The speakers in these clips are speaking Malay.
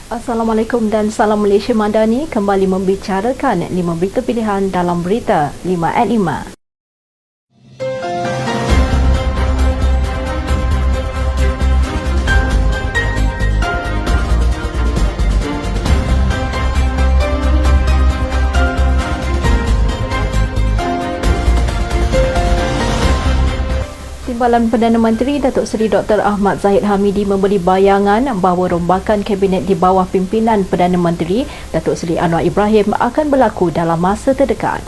Assalamualaikum dan salam Malaysia Madani kembali membicarakan 5 berita pilihan dalam berita 5 at 5. Timbalan Perdana Menteri Datuk Seri Dr. Ahmad Zahid Hamidi memberi bayangan bahawa rombakan kabinet di bawah pimpinan Perdana Menteri Datuk Seri Anwar Ibrahim akan berlaku dalam masa terdekat.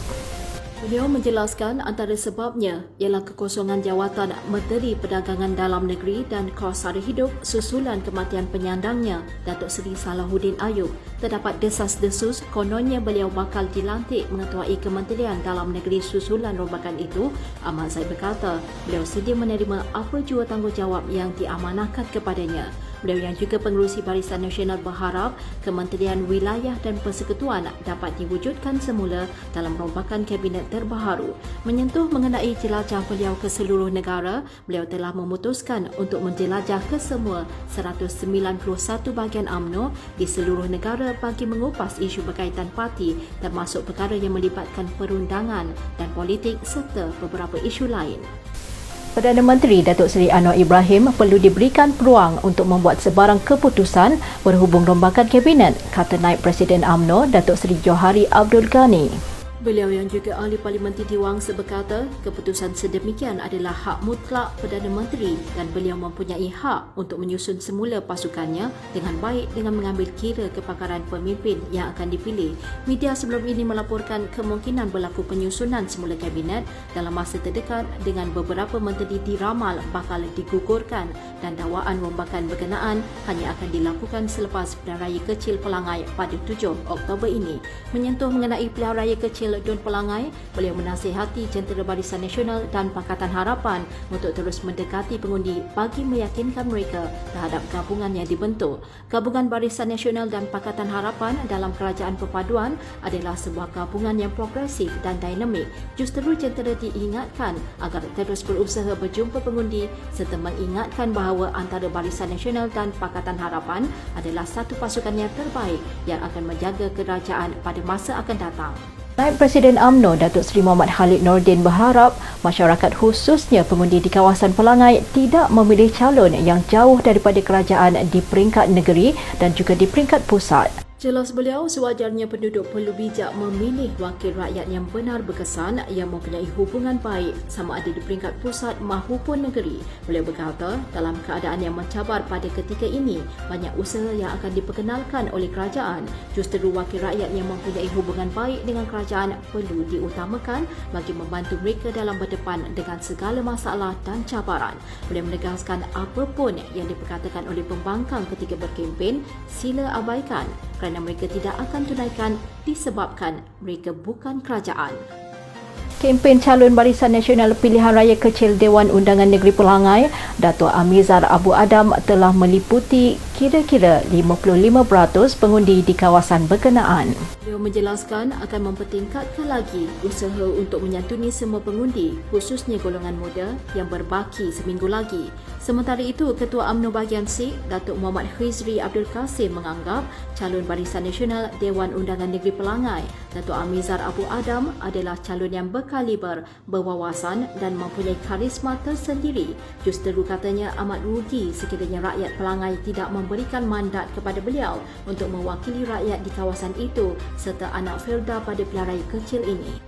Beliau menjelaskan antara sebabnya ialah kekosongan jawatan Menteri Perdagangan Dalam Negeri dan Kos Sara Hidup susulan kematian penyandangnya Datuk Seri Salahuddin Ayub. Terdapat desas-desus kononnya beliau bakal dilantik mengetuai Kementerian Dalam Negeri susulan rombakan itu. Ahmad Zahid berkata beliau sedia menerima apa jua tanggungjawab yang diamanahkan kepadanya. Beliau yang juga pengerusi Barisan Nasional berharap Kementerian Wilayah dan Persekutuan dapat diwujudkan semula dalam rombakan kabinet terbaharu. Menyentuh mengenai jelajah beliau ke seluruh negara, beliau telah memutuskan untuk menjelajah ke semua 191 bahagian UMNO di seluruh negara bagi mengupas isu berkaitan parti termasuk perkara yang melibatkan perundangan dan politik serta beberapa isu lain. Perdana Menteri Datuk Seri Anwar Ibrahim perlu diberikan peluang untuk membuat sebarang keputusan berhubung rombakan kabinet, kata Naib Presiden UMNO Datuk Seri Johari Abdul Ghani. Beliau yang juga ahli Parlimen Titi Wangsa berkata keputusan sedemikian adalah hak mutlak Perdana Menteri dan beliau mempunyai hak untuk menyusun semula pasukannya dengan baik dengan mengambil kira kepakaran pemimpin yang akan dipilih. Media sebelum ini melaporkan kemungkinan berlaku penyusunan semula kabinet dalam masa terdekat dengan beberapa menteri diramal bakal digugurkan dan dakwaan rombakan berkenaan hanya akan dilakukan selepas pilihan raya kecil Pelangai pada 7 Oktober ini. Menyentuh mengenai pilihan raya kecil Dun Pelangai, beliau menasihati Jentera Barisan Nasional dan Pakatan Harapan untuk terus mendekati pengundi bagi meyakinkan mereka terhadap gabungan yang dibentuk. Gabungan Barisan Nasional dan Pakatan Harapan dalam Kerajaan Perpaduan adalah sebuah gabungan yang progresif dan dinamik. Justeru jentera diingatkan agar terus berusaha berjumpa pengundi serta mengingatkan bahawa antara Barisan Nasional dan Pakatan Harapan adalah satu pasukan yang terbaik yang akan menjaga kerajaan pada masa akan datang. Naib Presiden UMNO Datuk Seri Muhammad Khalid Nordin berharap masyarakat khususnya pengundi di kawasan Pelangai tidak memilih calon yang jauh daripada kerajaan di peringkat negeri dan juga di peringkat pusat. Jelas beliau sewajarnya penduduk perlu bijak memilih wakil rakyat yang benar berkesan yang mempunyai hubungan baik sama ada di peringkat pusat mahupun negeri. Beliau berkata dalam keadaan yang mencabar pada ketika ini banyak usaha yang akan diperkenalkan oleh kerajaan. Justeru wakil rakyat yang mempunyai hubungan baik dengan kerajaan perlu diutamakan bagi membantu mereka dalam berdepan dengan segala masalah dan cabaran. Beliau menegaskan apapun yang diperkatakan oleh pembangkang ketika berkempen sila abaikan kerana mereka tidak akan tunaikan disebabkan mereka bukan kerajaan. Kempen calon Barisan Nasional Pilihan Raya Kecil Dewan Undangan Negeri Pelangai, Datuk Amizar Abu Adam telah meliputi kira-kira 55% pengundi di kawasan berkenaan. Beliau menjelaskan akan mempertingkatkan lagi usaha untuk menyantuni semua pengundi, khususnya golongan muda yang berbaki seminggu lagi. Sementara itu, Ketua UMNO Bahagian C, Datuk Muhammad Khizri Abdul Kasim menganggap calon Barisan Nasional Dewan Undangan Negeri Pelangai, Datuk Amizar Abu Adam adalah calon yang berkaliber, berwawasan dan mempunyai karisma tersendiri. Justeru katanya amat rugi sekiranya rakyat Pelangai tidak memberikan mandat kepada beliau untuk mewakili rakyat di kawasan itu serta anak Firda pada pilihan raya kecil ini.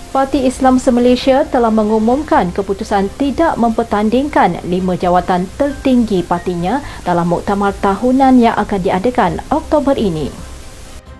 Parti Islam Se-Malaysia telah mengumumkan keputusan tidak mempertandingkan 5 jawatan tertinggi partinya dalam muktamar tahunan yang akan diadakan Oktober ini.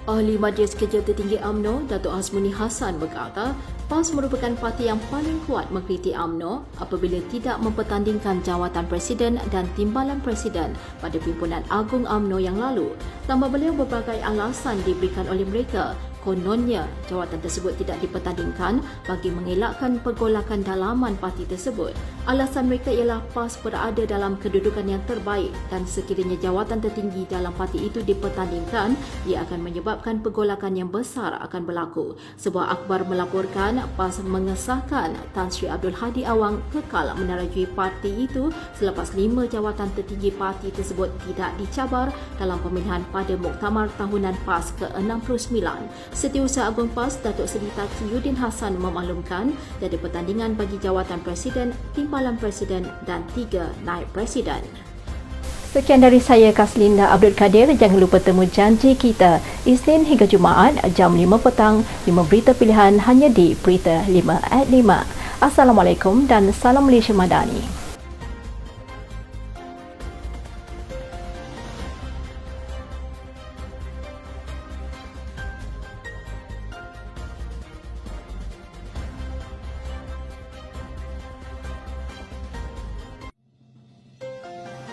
Ahli Majlis Kerja Tertinggi UMNO, Datuk Hasmuni Hassan berkata, PAS merupakan parti yang paling kuat mengkritik UMNO apabila tidak mempertandingkan jawatan Presiden dan Timbalan Presiden pada Pimpinan Agung UMNO yang lalu. Tambah beliau berbagai alasan diberikan oleh mereka, kononnya jawatan tersebut tidak dipertandingkan bagi mengelakkan pergolakan dalaman parti tersebut. Alasan mereka ialah PAS berada dalam kedudukan yang terbaik dan sekiranya jawatan tertinggi dalam parti itu dipertandingkan, ia akan menyebabkan pergolakan yang besar akan berlaku. Sebuah akhbar melaporkan PAS mengesahkan Tan Sri Abdul Hadi Awang kekal menerajui parti itu selepas 5 jawatan tertinggi parti tersebut tidak dicabar dalam pemilihan pada Muktamar Tahunan PAS ke-69. Setiausaha Agung PAS Datuk Seri Taqiyuddin Hassan memaklumkan tiada pertandingan bagi jawatan Presiden, Timpalan Presiden dan 3 Naib Presiden. Sekian dari saya, Kaslinda Abdul Kadir. Jangan lupa temu janji kita Isnin hingga Jumaat jam 5 petang. 5 berita pilihan hanya di Berita 5 at 5. Assalamualaikum dan salam Malaysia Madani.